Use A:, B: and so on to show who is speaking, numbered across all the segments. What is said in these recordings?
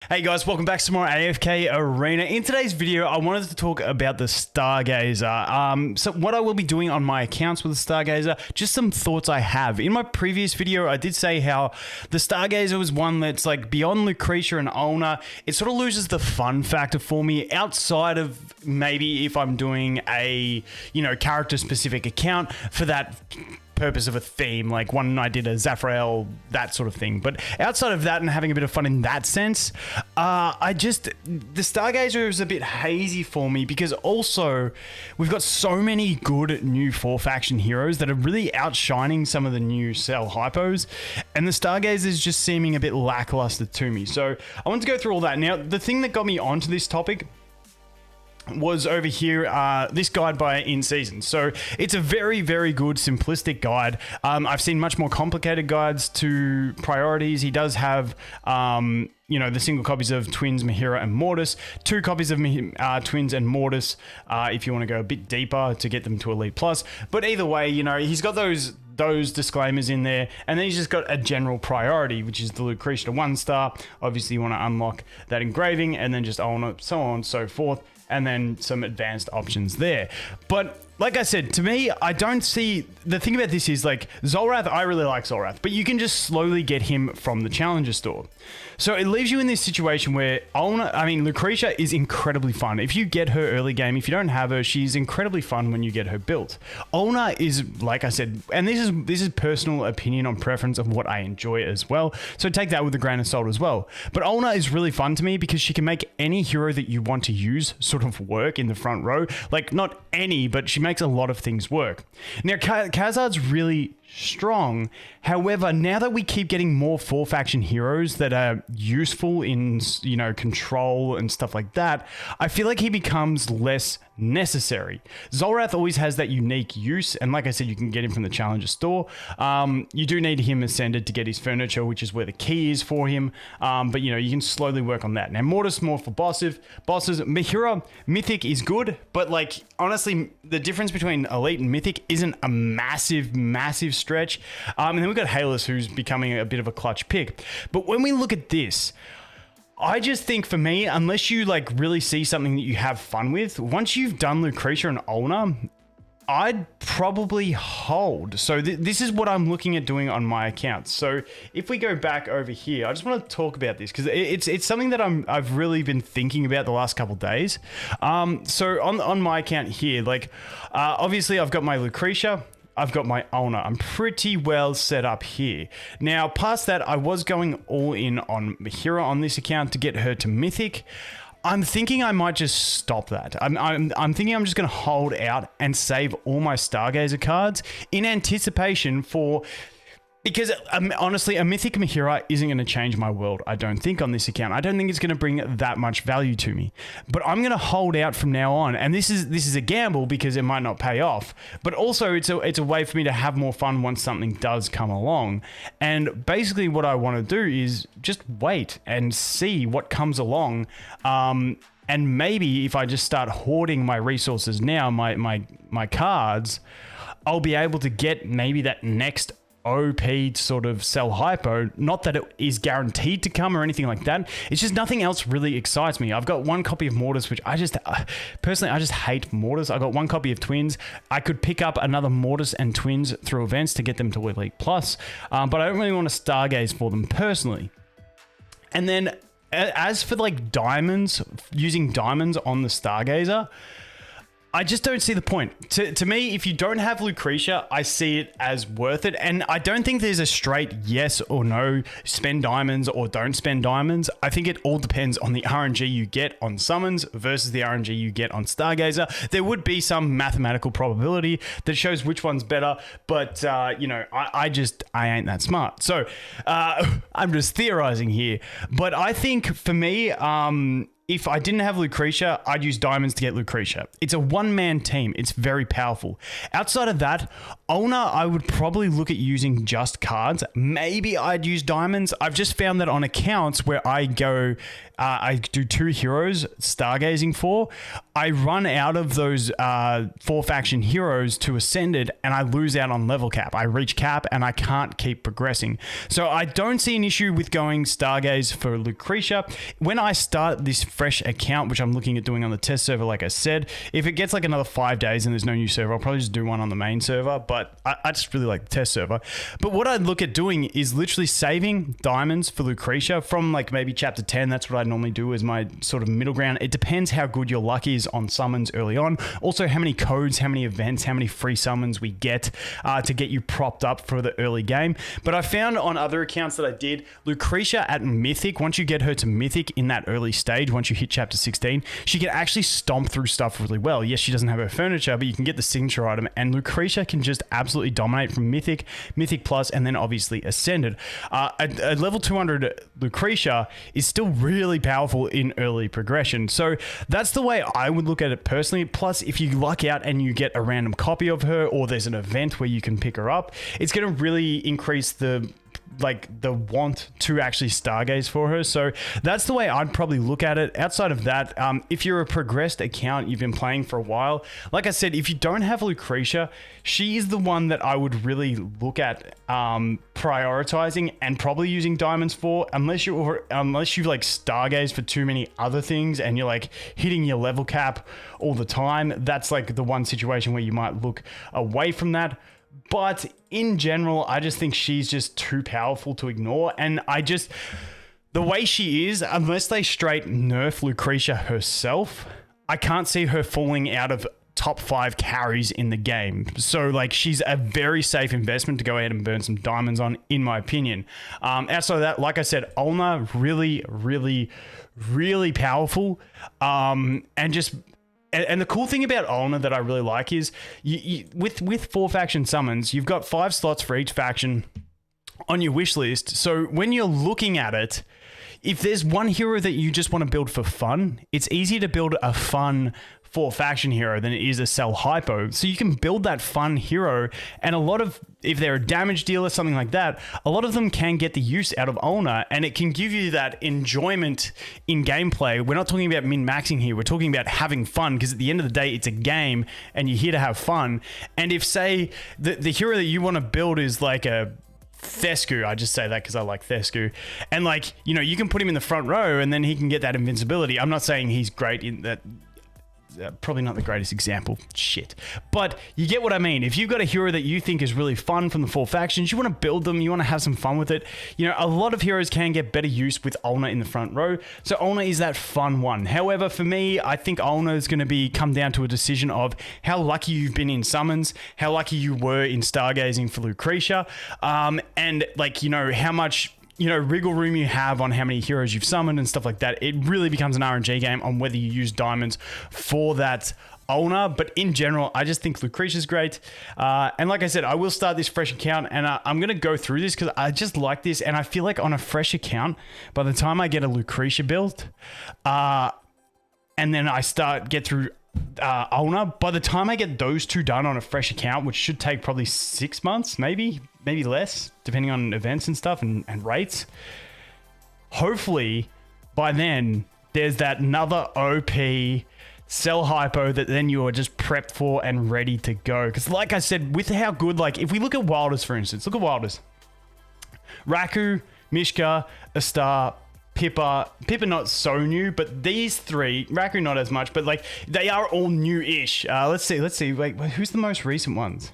A: Hey guys, welcome back to some more AFK Arena. In today's video, I wanted to talk about the Stargazer. So what I will be doing on my accounts with the Stargazer, just some thoughts I have. In my previous video, I did say how the Stargazer was one that's like beyond Lucretia and Ulna. It sort of loses the fun factor for me outside of maybe if I'm doing a, character specific account for that purpose of a theme, like one I did a Zafrael, that sort of thing. But outside of that and having a bit of fun in that sense, the Stargazer is a bit hazy for me because also we've got so many good new 4-faction heroes that are really outshining some of the new Cell Hypos, and the Stargazer is just seeming a bit lackluster to me. So I want to go through all that. Now, the thing that got me onto this topic was over here, this guide by In Season. So it's a very, very good simplistic guide. I've seen much more complicated guides to priorities. He does have, the single copies of Twins, Mahira, and Mortis, 2 copies of Twins and Mortis if you want to go a bit deeper to get them to Elite Plus. But either way, he's got those disclaimers in there, and then he's just got a general priority, which is the Lucretia 1-star. Obviously, you want to unlock that engraving, and then just on it, so on and so forth, and then some advanced options there. But like I said, to me, I don't see... The thing about this is, like, Zolrath, I really like Zolrath, but you can just slowly get him from the Challenger store. So it leaves you in this situation where Lucretia is incredibly fun. If you get her early game, if you don't have her, she's incredibly fun when you get her built. Ulna is, like I said, and this is personal opinion on preference of what I enjoy as well, so take that with a grain of salt as well. But Ulna is really fun to me because she can make any hero that you want to use sort of work in the front row. Like, not any, but she makes a lot of things work. Now, Khazard's really strong. However, now that we keep getting more 4-faction heroes that are useful in, control and stuff like that, I feel like he becomes less necessary. Zolrath always has that unique use, and like I said, you can get him from the Challenger store. You do need him ascended to get his furniture, which is where the key is for him, but you can slowly work on that. Now, Mortis more for bosses. Mahira, Mythic is good, but like, honestly, the difference between Elite and Mythic isn't a massive stretch. And then we've got Halus, who's becoming a bit of a clutch pick. But when we look at this, I just think for me, unless you like really see something that you have fun with, once you've done Lucretia and Ulna, I'd probably hold. So this is what I'm looking at doing on my account. So if we go back over here, I just want to talk about this because it's something that I've really been thinking about the last couple of days. So on my account here, like obviously I've got my Lucretia, I've got my Ulna. I'm pretty well set up here. Now, past that, I was going all in on Mahira on this account to get her to Mythic. I'm thinking I might just stop that. I'm thinking I'm just going to hold out and save all my Stargazer cards in anticipation for... Because honestly, a Mythic Mahira isn't going to change my world, I don't think, on this account. I don't think it's going to bring that much value to me. But I'm going to hold out from now on. And this is a gamble because it might not pay off. But also, it's a way for me to have more fun once something does come along. And basically what I want to do is just wait and see what comes along. And maybe if I just start hoarding my resources now, my cards, I'll be able to get maybe that next OP sort of Cell Hypo. Not that it is guaranteed to come or anything like that. It's just nothing else really excites me. I've got 1 copy of Mortis, which I just hate Mortis. I got 1 copy of Twins. I could pick up another Mortis and Twins through events to get them to Elite Plus, but I don't really want to Stargaze for them personally. And then as for like diamonds, using diamonds on the Stargazer, I just don't see the point. To me, if you don't have Lucretia, I see it as worth it. And I don't think there's a straight yes or no, spend diamonds or don't spend diamonds. I think it all depends on the RNG you get on summons versus the RNG you get on Stargazer. There would be some mathematical probability that shows which one's better, but I ain't that smart. So I'm just theorizing here. But I think for me, if I didn't have Lucretia, I'd use diamonds to get Lucretia. It's a one-man team. It's very powerful. Outside of that, Ulna, I would probably look at using just cards. Maybe I'd use diamonds. I've just found that on accounts where I go, I do 2 heroes stargazing for, I run out of those 4 faction heroes to Ascended and I lose out on level cap. I reach cap and I can't keep progressing. So I don't see an issue with going Stargaze for Lucretia. When I start this fresh account, which I'm looking at doing on the test server, like I said, if it gets like another 5 days and there's no new server, I'll probably just do one on the main server, but I just really like the test server. But what I'd look at doing is literally saving diamonds for Lucretia from like maybe chapter 10. That's what I normally do as my sort of middle ground. It depends how good your luck is on summons early on. Also, how many codes, how many events, how many free summons we get to get you propped up for the early game. But I found on other accounts that I did, Lucretia at Mythic, once you get her to Mythic in that early stage, once you hit chapter 16, she can actually stomp through stuff really well. Yes, she doesn't have her furniture, but you can get the signature item, and Lucretia can just absolutely dominate from Mythic, Mythic Plus, and then obviously Ascended. A level 200 Lucretia is still really powerful in early progression. So that's the way I would look at it personally. Plus, if you luck out and you get a random copy of her, or there's an event where you can pick her up, it's going to really increase the want to actually stargaze for her. So that's the way I'd probably look at it. Outside of that, if you're a progressed account, you've been playing for a while, like I said, if you don't have Lucretia, she is the one that I would really look at prioritizing and probably using diamonds for, unless you like stargaze for too many other things and you're like hitting your level cap all the time. That's like the one situation where you might look away from that. But in general, I just think she's just too powerful to ignore. And the way she is, unless they straight nerf Lucretia herself, I can't see her falling out of top 5 carries in the game. So like, she's a very safe investment to go ahead and burn some diamonds on, in my opinion. Outside of that, like I said, Ulna, really, really, really powerful. And the cool thing about Ulna that I really like is with 4 faction summons, you've got 5 slots for each faction on your wish list. So when you're looking at it, if there's one hero that you just want to build for fun, it's easier to build a fun 4 faction hero than it is a sell hypo. So you can build that fun hero, and if they're a damage dealer, something like that, a lot of them can get the use out of Ulna, and it can give you that enjoyment in gameplay. We're not talking about min-maxing here, we're talking about having fun, because at the end of the day, it's a game, and you're here to have fun. And if, say, the hero that you want to build is like a Thescu, I just say that because I like Thescu, and like, you can put him in the front row, and then he can get that invincibility. I'm not saying he's great in that. Probably not the greatest example, shit, but you get what I mean. If you've got a hero that you think is really fun from the 4 factions, you want to build them, you want to have some fun with it. A lot of heroes can get better use with Ulna in the front row, so Ulna is that fun one. However, for me, I think Ulna is going to come down to a decision of how lucky you've been in summons, how lucky you were in stargazing for Lucretia, and like, how much wriggle room you have on how many heroes you've summoned and stuff like that. It really becomes an RNG game on whether you use diamonds for that Ulna. But in general, I just think Lucretia's great. And like I said, I will start this fresh account, and I'm going to go through this because I just like this. And I feel like on a fresh account, by the time I get a Lucretia built, and then I get through Ulna, by the time I get those 2 done on a fresh account, which should take probably 6 months, maybe less, depending on events and stuff and rates, hopefully by then there's that another OP sell hypo that then you are just prepped for and ready to go. Because like I said, with how good, like if we look at Wilders, for instance, look at Wilders, Raku, Mishka, Astar, Pippa not so new, but these 3, Raku not as much, but like they are all new-ish. Let's see. Wait, who's the most recent ones?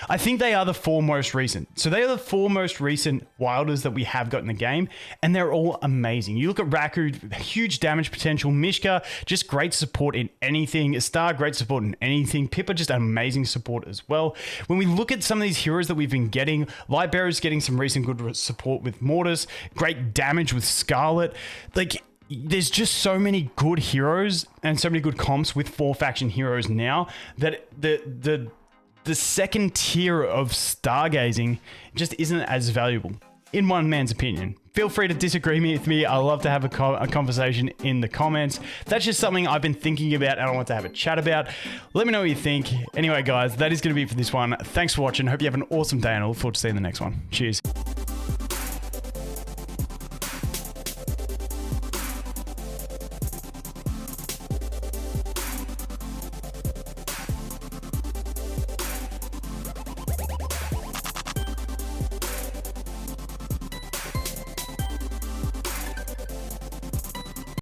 A: I think they are the 4 most recent. So they are the 4 most recent Wilders that we have got in the game, and they're all amazing. You look at Raku, huge damage potential. Mishka, just great support in anything. Star, great support in anything. Pippa, just amazing support as well. When we look at some of these heroes that we've been getting, Lightbearer's getting some recent good support with Mortis, great damage with Scarlet. Like, there's just so many good heroes and so many good comps with 4 faction heroes now that the second tier of stargazing just isn't as valuable, in one man's opinion. Feel free to disagree with me. I love to have a conversation in the comments. That's just something I've been thinking about and I want to have a chat about. Let me know what you think. Anyway, guys, that is going to be it for this one. Thanks for watching. Hope you have an awesome day and I look forward to seeing the next one. Cheers.